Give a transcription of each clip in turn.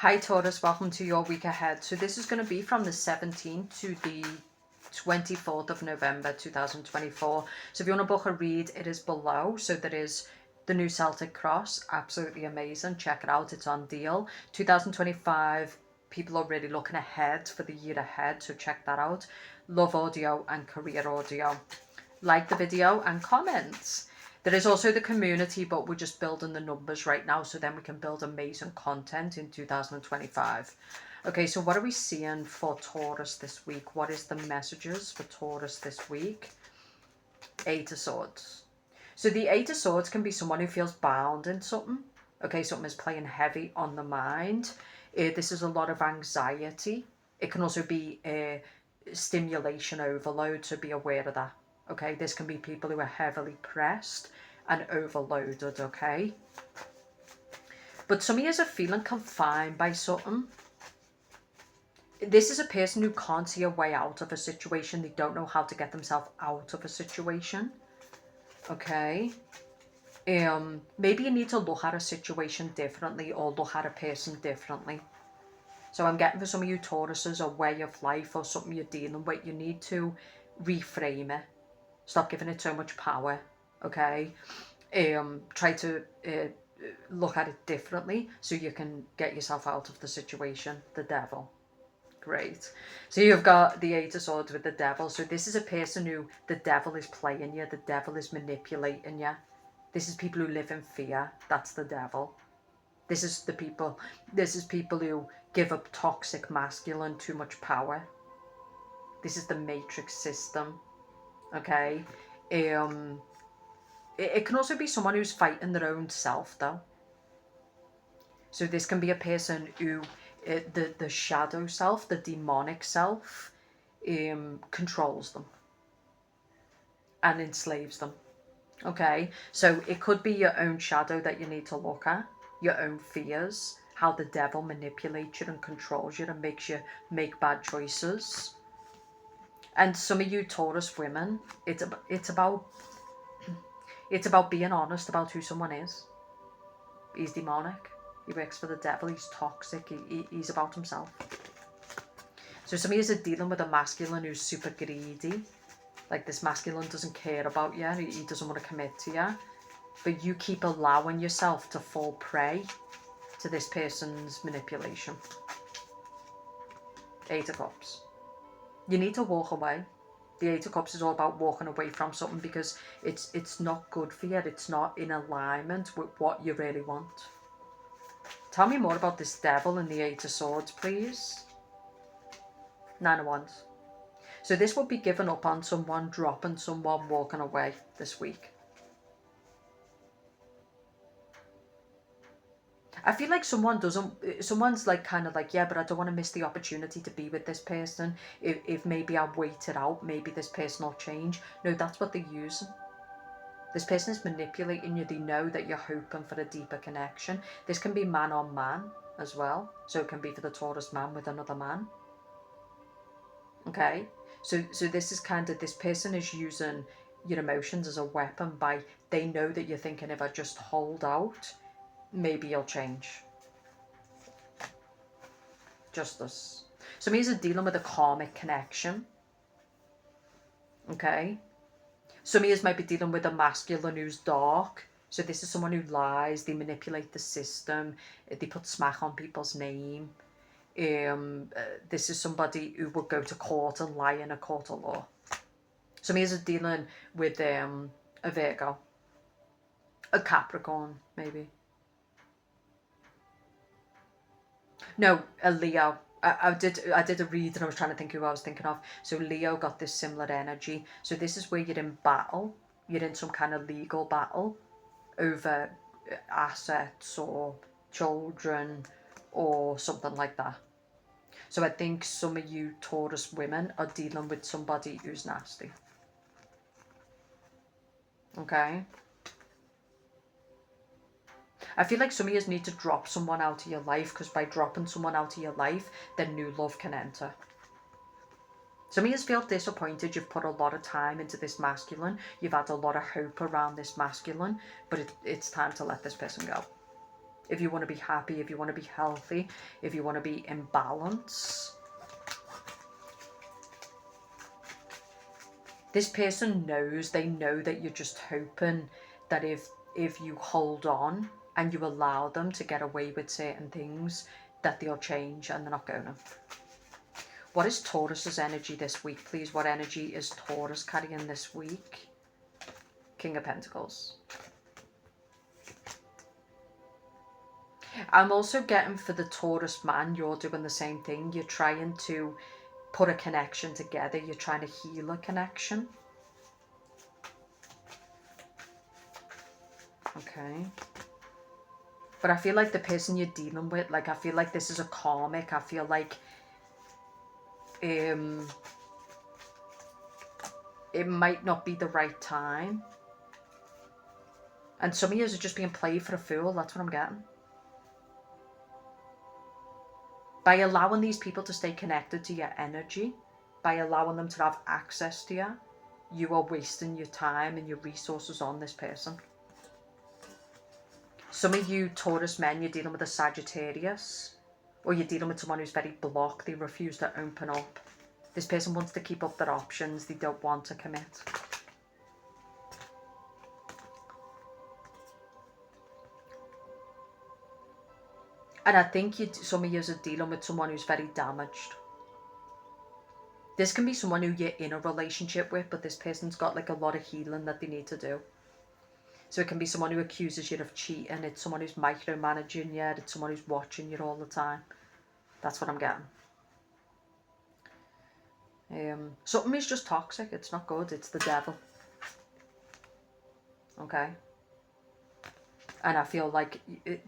Hi Taurus, welcome to your week ahead. So this is going to be from the 17th to the 24th of November 2024. So if you want to book a read, it is below. So there is the new Celtic Cross, absolutely amazing. Check it out, it's on deal. 2025, people are really looking ahead for the year ahead, so check that out. Love audio and career audio. Like the video and comments. There is also the community, but we're just building the numbers right now, so then we can build amazing content in 2025. Okay, so what are we seeing for Taurus this week? What is the messages for Taurus this week? Eight of Swords. So the Eight of Swords can be someone who feels bound in something. Okay, something is playing heavy on the mind. This is a lot of anxiety. It can also be a stimulation overload, so be aware of that. Okay, this can be people who are heavily pressed and overloaded, okay? But some of you are feeling confined by something. This is a person who can't see a way out of a situation. They don't know how to get themselves out of a situation, okay? Maybe you need to look at a situation differently or look at a person differently. So I'm getting for some of you Tauruses, a way of life or something you're dealing with, you need to reframe it. Stop giving it so much power, okay? Try to look at it differently so you can get yourself out of the situation. The Devil. Great. So you've got the Eight of Swords with the Devil. So this is a person who the devil is playing you. The devil is manipulating you. This is people who live in fear. That's the devil. This is people who give up toxic masculine, too much power. This is the matrix system. Okay, it can also be someone who's fighting their own self though. So this can be a person who the shadow self, the demonic self, controls them and enslaves them. Okay, so it could be your own shadow that you need to look at, your own fears, how the devil manipulates you and controls you and makes you make bad choices. And some of you Taurus women, it's about being honest about who someone is. He's demonic. He works for the devil. He's toxic. He's about himself. So some of you are dealing with a masculine who's super greedy. Like this masculine doesn't care about you. He doesn't want to commit to you. But you keep allowing yourself to fall prey to this person's manipulation. Eight of Cups. You need to walk away. The Eight of Cups is all about walking away from something because it's not good for you. It's not in alignment with what you really want. Tell me more about this Devil and the Eight of Swords, please. Nine of Wands. So this would be giving up on someone, dropping someone, walking away this week. I feel like someone's like kind of like, yeah, but I don't want to miss the opportunity to be with this person. If maybe I wait it out, maybe this person will change. No, that's what they're using. This person is manipulating you. They know that you're hoping for a deeper connection. This can be man on man as well. So it can be for the Taurus man with another man. Okay. So this is kind of, this person is using your emotions as a weapon by, they know that you're thinking, if I just hold out, maybe you'll change. Justice. Some of you are dealing with a karmic connection. Okay. Some of you might be dealing with a masculine who's dark. So this is someone who lies, they manipulate the system, they put smack on people's name. This is somebody who would go to court and lie in a court of law. Some of you are dealing with a Virgo. A Capricorn, maybe. No, a Leo. I did a read and I was trying to think who I was thinking of. So Leo got this similar energy. So this is where you're in battle. You're in some kind of legal battle over assets or children or something like that. So I think some of you Taurus women are dealing with somebody who's nasty. Okay. I feel like some of you need to drop someone out of your life, because by dropping someone out of your life, then new love can enter. Some of you feel disappointed. You've put a lot of time into this masculine. You've had a lot of hope around this masculine, but it's time to let this person go. if you want to be happy, if you want to be healthy, if you want to be in balance. This person knows, they know that you're just hoping that if you hold on and you allow them to get away with certain things, that they'll change, and they're not going to. What is Taurus's energy this week, please? What energy is Taurus carrying this week? King of Pentacles. I'm also getting for the Taurus man, you're doing the same thing. You're trying to put a connection together. You're trying to heal a connection. Okay. But I feel like the person you're dealing with, like, I feel like this is a karmic. I feel like it might not be the right time. And some of you are just being played for a fool. That's what I'm getting. By allowing these people to stay connected to your energy, by allowing them to have access to you, you are wasting your time and your resources on this person. Some of you Taurus men, you're dealing with a Sagittarius, or you're dealing with someone who's very blocked. They refuse to open up. This person wants to keep up their options. They don't want to commit. And I think some of you are dealing with someone who's very damaged. This can be someone who you're in a relationship with, but this person's got like a lot of healing that they need to do. So it can be someone who accuses you of cheating. It's someone who's micromanaging you. It's someone who's watching you all the time. That's what I'm getting. Something is just toxic. It's not good. It's the devil. Okay. And I feel like,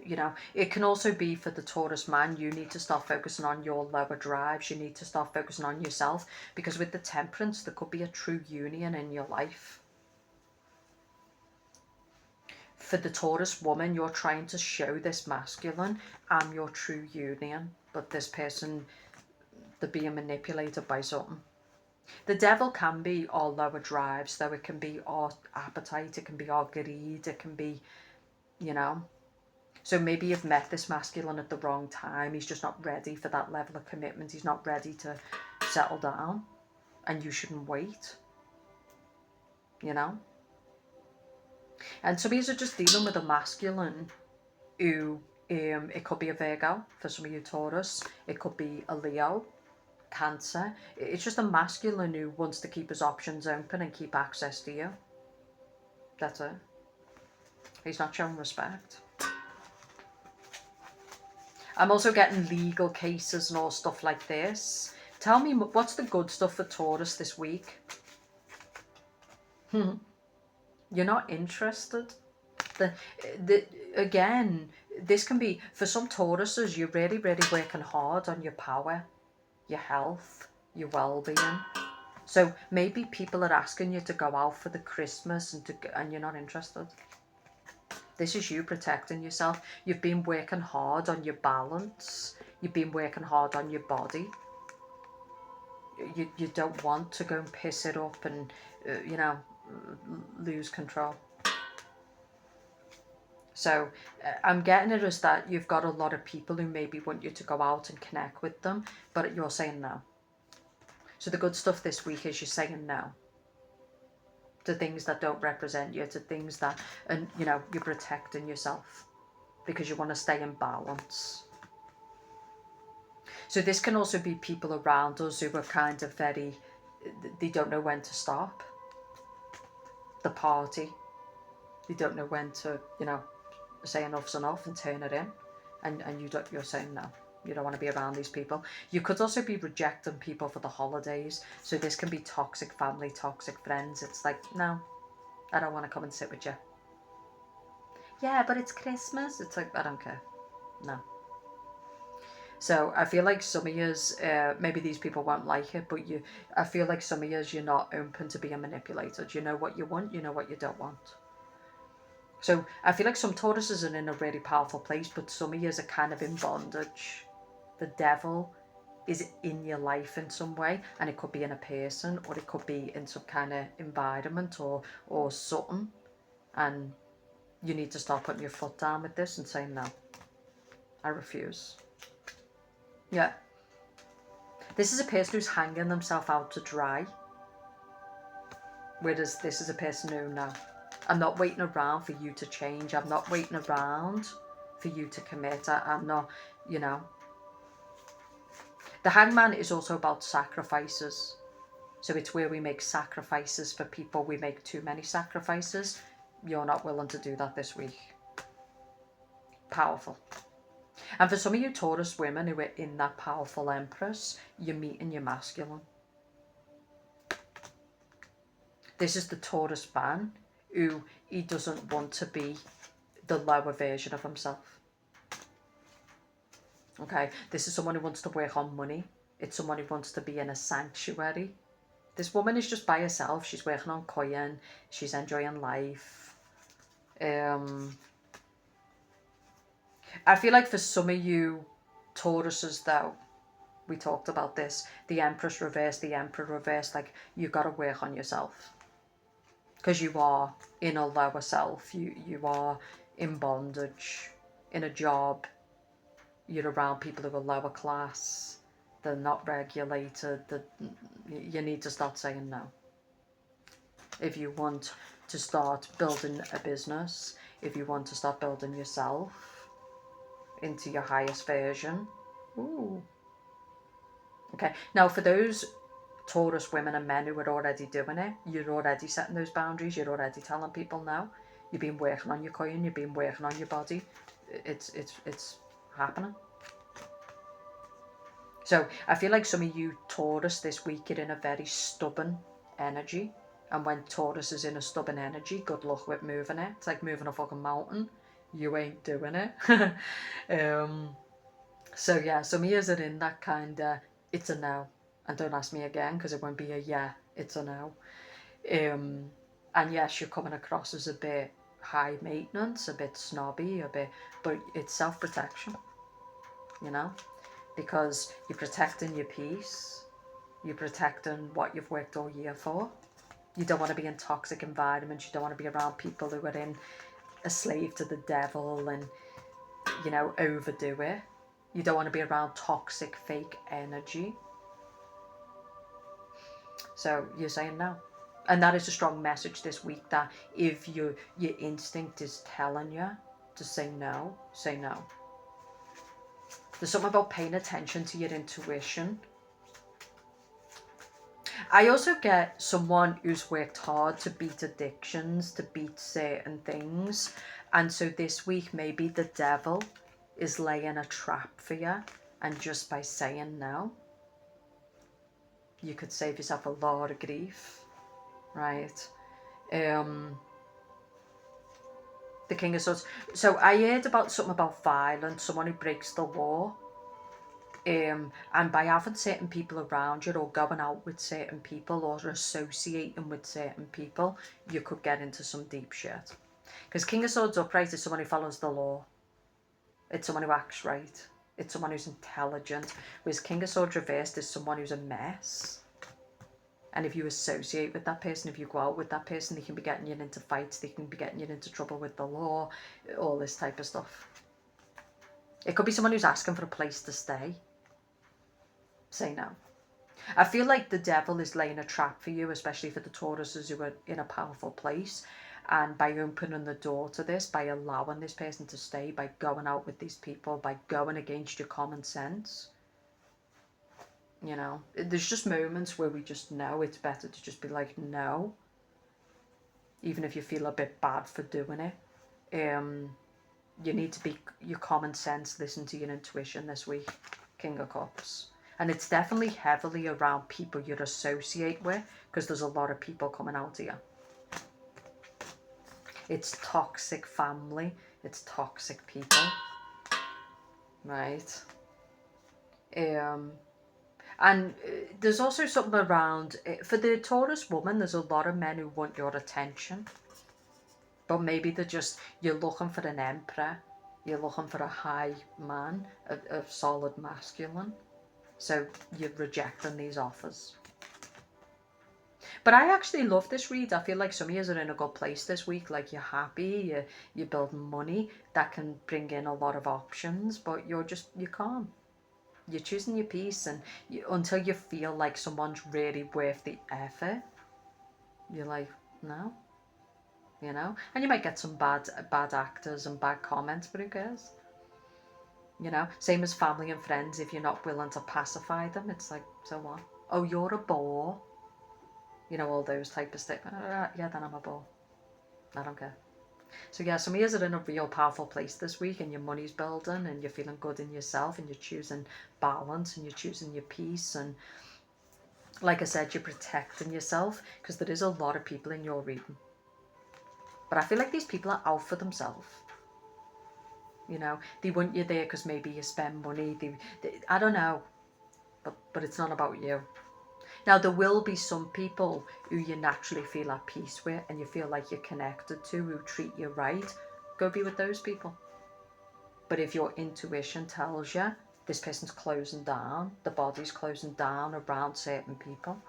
you know, it can also be for the Taurus man, you need to start focusing on your lower drives. You need to start focusing on yourself. Because with the Temperance, there could be a true union in your life. For the Taurus woman, you're trying to show this masculine, I'm your true union. But this person, they're being manipulated by something. The devil can be our lower drives, though. It can be our appetite. It can be our greed. It can be, you know. So maybe you've met this masculine at the wrong time. He's just not ready for that level of commitment. He's not ready to settle down. And you shouldn't wait. You know. And some of you are just dealing with a masculine who, it could be a Virgo for some of you Taurus. It could be a Leo, Cancer. It's just a masculine who wants to keep his options open and keep access to you. That's it. He's not showing respect. I'm also getting legal cases and all stuff like this. Tell me, what's the good stuff for Taurus this week? You're not interested. Again, this can be, for some Tauruses, you're really, really working hard on your power, your health, your well-being. So maybe people are asking you to go out for the Christmas and you're not interested. This is you protecting yourself. You've been working hard on your balance. You've been working hard on your body. You don't want to go and piss it up and, you know, lose control. So I'm getting it as that you've got a lot of people who maybe want you to go out and connect with them, but you're saying no. So the good stuff this week is you're saying no to things that don't represent you, to things that, and you know, you're protecting yourself because you want to stay in balance. So this can also be people around us who are kind of very, they don't know when to stop the party. They don't know when to, you know, say enough's enough and turn it in. And you're saying no. You don't want to be around these people. You could also be rejecting people for the holidays. So this can be toxic family, toxic friends. It's like, no, I don't want to come and sit with you. Yeah, but it's Christmas. It's like, I don't care. No. So I feel like some of yous, maybe these people won't like it, but I feel like some of yous, you're not open to being manipulated. You know what you want, you know what you don't want. So I feel like some Tauruses are in a really powerful place, but some of yous are kind of in bondage. The devil is in your life in some way, and it could be in a person, or it could be in some kind of environment or something. And you need to start putting your foot down with this and saying no. I refuse. Yeah. This is a person who's hanging themselves out to dry. Whereas this is a person who, no, I'm not waiting around for you to change. I'm not waiting around for you to commit. I'm not, you know. The Hangman is also about sacrifices. So it's where we make sacrifices for people. We make too many sacrifices. You're not willing to do that this week. Powerful. And for some of you Taurus women who are in that powerful Empress, you're meeting your masculine. This is the Taurus man who he doesn't want to be the lower version of himself. Okay, this is someone who wants to work on money. It's someone who wants to be in a sanctuary. This woman is just by herself. She's working on coin. She's enjoying life. I feel like for some of you Tauruses though, we talked about this, the Empress reversed, the Emperor reversed, like you got to work on yourself. Because you are in a lower self. You are in bondage, in a job. You're around people who are lower class. They're not regulated. You need to start saying no. If you want to start building a business, if you want to start building yourself into your highest version. Ooh. Okay, now for those Taurus women and men who are already doing it, you're already setting those boundaries, you're already telling people no. You've been working on your coin, you've been working on your body. It's happening. So I feel like some of you Taurus this week are in a very stubborn energy. And when Taurus is in a stubborn energy, good luck with moving it. It's like moving a fucking mountain. You ain't doing it. So yeah, some of you are in that kind of, it's a no. And don't ask me again because it won't be a yeah, it's a no. And yes, you're coming across as a bit high maintenance, a bit snobby, but it's self-protection, you know, because you're protecting your peace, you're protecting what you've worked all year for. You don't want to be in toxic environments, you don't want to be around people who are in a slave to the devil and, you know, overdo it. You don't want to be around toxic, fake energy. So you're saying no. And that is a strong message this week, that if your instinct is telling you to say no, say no. There's something about paying attention to your intuition. I also get someone who's worked hard to beat addictions, to beat certain things. And so this week, maybe the devil is laying a trap for you. And just by saying no, you could save yourself a lot of grief, right? The King of Swords. So I heard about something about violence, someone who breaks the law. And by having certain people around you, or going out with certain people, or associating with certain people, you could get into some deep shit. Because King of Swords upright is someone who follows the law. It's someone who acts right. It's someone who's intelligent. Whereas King of Swords reversed is someone who's a mess. And if you associate with that person, if you go out with that person, they can be getting you into fights, they can be getting you into trouble with the law, all this type of stuff. It could be someone who's asking for a place to stay. Say no. I feel like the devil is laying a trap for you, especially for the Tauruses who are in a powerful place. And by opening the door to this, by allowing this person to stay, by going out with these people, by going against your common sense, you know, there's just moments where we just know it's better to just be like, no. Even if you feel a bit bad for doing it. You need to be your common sense, listen to your intuition this week, King of Cups. And it's definitely heavily around people you'd associate with, because there's a lot of people coming out here. It's toxic family. It's toxic people. Right? And there's also something around, for the Taurus woman, there's a lot of men who want your attention. But maybe you're looking for an emperor. You're looking for a high man, a solid masculine. So you're rejecting these offers. But I actually love this read. I feel like some of you are in a good place this week. Like you're happy, you're building money. That can bring in a lot of options, but you're calm. You're choosing your peace, and until you feel like someone's really worth the effort, you're like, no, you know. And you might get some bad actors and bad comments, but who cares? You know, same as family and friends. If you're not willing to pacify them, it's like, so what? Oh, you're a bore. You know, all those type of stuff. Yeah, then I'm a bore. I don't care. So yeah, some of you are in a real powerful place this week, and your money's building, and you're feeling good in yourself, and you're choosing balance, and you're choosing your peace, and like I said, you're protecting yourself, because there is a lot of people in your reading. But I feel like these people are out for themselves. You know, they want you there because maybe you spend money. I don't know, but it's not about you. Now, there will be some people who you naturally feel at peace with and you feel like you're connected to, who treat you right. Go be with those people. But if your intuition tells you this person's closing down, the body's closing down around certain people,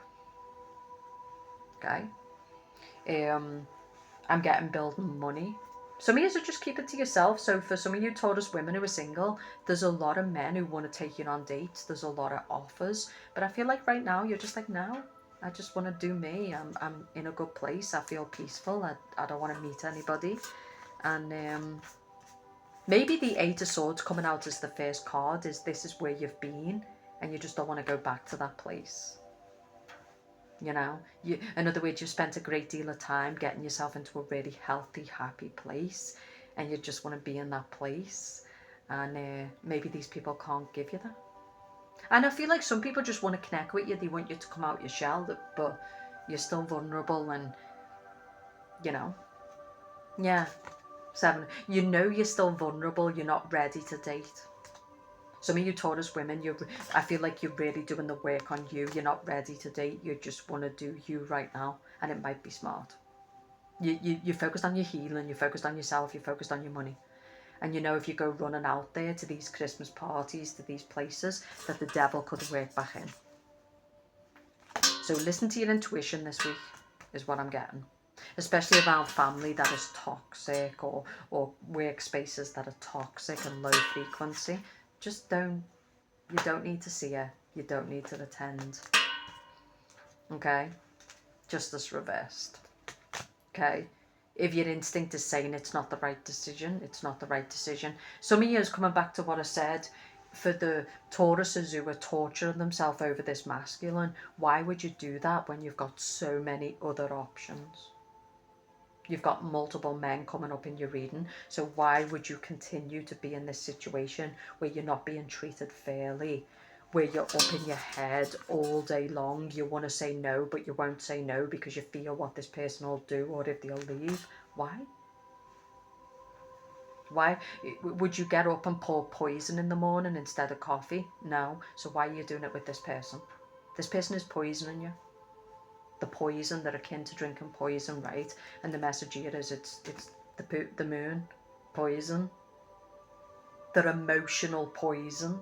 okay? I'm getting building money. Some of you should just keep it to yourself. So for some of you Taurus women who are single, there's a lot of men who want to take you on dates. There's a lot of offers. But I feel like right now you're just like, no, I just want to do me. I'm in a good place. I feel peaceful. I don't want to meet anybody. And maybe the Eight of Swords coming out as the first card is this is where you've been and you just don't want to go back to that place. You know, in other words, you've spent a great deal of time getting yourself into a really healthy, happy place, and you just want to be in that place. And maybe these people can't give you that. And I feel like some people just want to connect with you. They want you to come out your shell, but you're still vulnerable, and you know, yeah. 7. You know you're still vulnerable. You're not ready to date. Some of you Taurus women, I feel like you're really doing the work on you. You're not ready to date. You just want to do you right now. And it might be smart. You're focused on your healing. You're focused on yourself. You're focused on your money. And you know if you go running out there to these Christmas parties, to these places, that the devil could work back in. So listen to your intuition this week is what I'm getting. Especially around family that is toxic, or workspaces that are toxic and low frequency. Just you don't need to see her. You don't need to attend. Okay? Justice reversed. Okay? If your instinct is saying it's not the right decision, it's not the right decision. Some of you is coming back to what I said. For the Tauruses who are torturing themselves over this masculine, why would you do that when you've got so many other options? You've got multiple men coming up in your reading, so why would you continue to be in this situation where you're not being treated fairly, where you're up in your head all day long? You want to say no, but you won't say no because you fear what this person will do or if they'll leave. Why? Why? Would you get up and pour poison in the morning instead of coffee? No. So why are you doing it with this person? This person is poisoning you. The poison, they're akin to drinking poison, right? And the message here is it's the moon poison. They're emotional poison.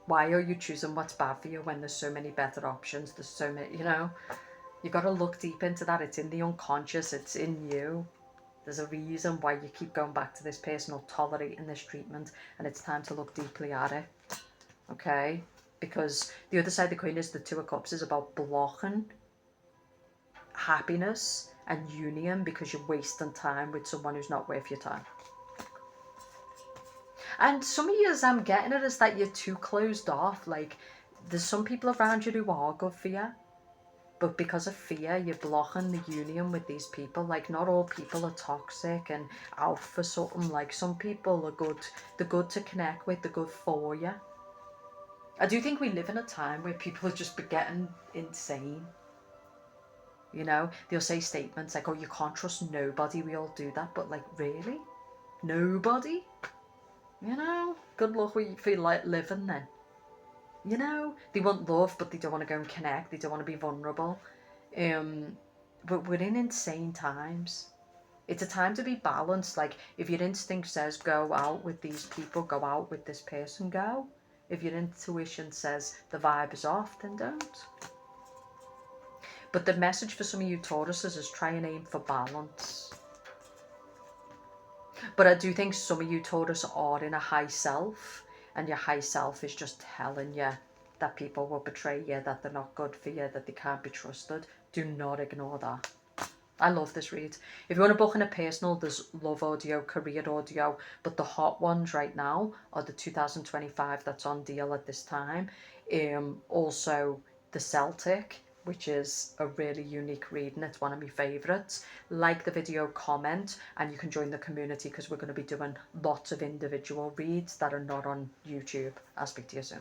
Why are you choosing what's bad for you when there's so many better options? There's so many, you know, you got to look deep into that. It's in the unconscious, it's in you. There's a reason why you keep going back to this person or tolerating this treatment, and it's time to look deeply at it. Okay? Because the other side of the coin is the Two of Cups is about blocking happiness and union because you're wasting time with someone who's not worth your time. And some of you, as I'm getting it, is that you're too closed off. Like, there's some people around you who are good for you, but because of fear, you're blocking the union with these people. Like, not all people are toxic and out for something. Like, some people are good. They're good to connect with. They're good for you. I do think we live in a time where people are just getting insane. You know, they'll say statements like, oh, you can't trust nobody. We all do that. But like, really? Nobody? You know, good luck for like living then. You know, they want love, but they don't want to go and connect. They don't want to be vulnerable. But we're in insane times. It's a time to be balanced. Like, if your instinct says go out with these people, go out with this person, go. If your intuition says the vibe is off, then don't. But the message for some of you Tauruses is try and aim for balance. But I do think some of you Taurus are in a high self, and your high self is just telling you that people will betray you, that they're not good for you, that they can't be trusted. Do not ignore that. I love this read. If you want to book in a personal, there's love audio, career audio, but the hot ones right now are the 2025 that's on deal at this time. Also the Celtic, which is a really unique reading. It's one of my favourites. Like the video, comment, and you can join the community because we're going to be doing lots of individual reads that are not on YouTube. I'll speak to you soon.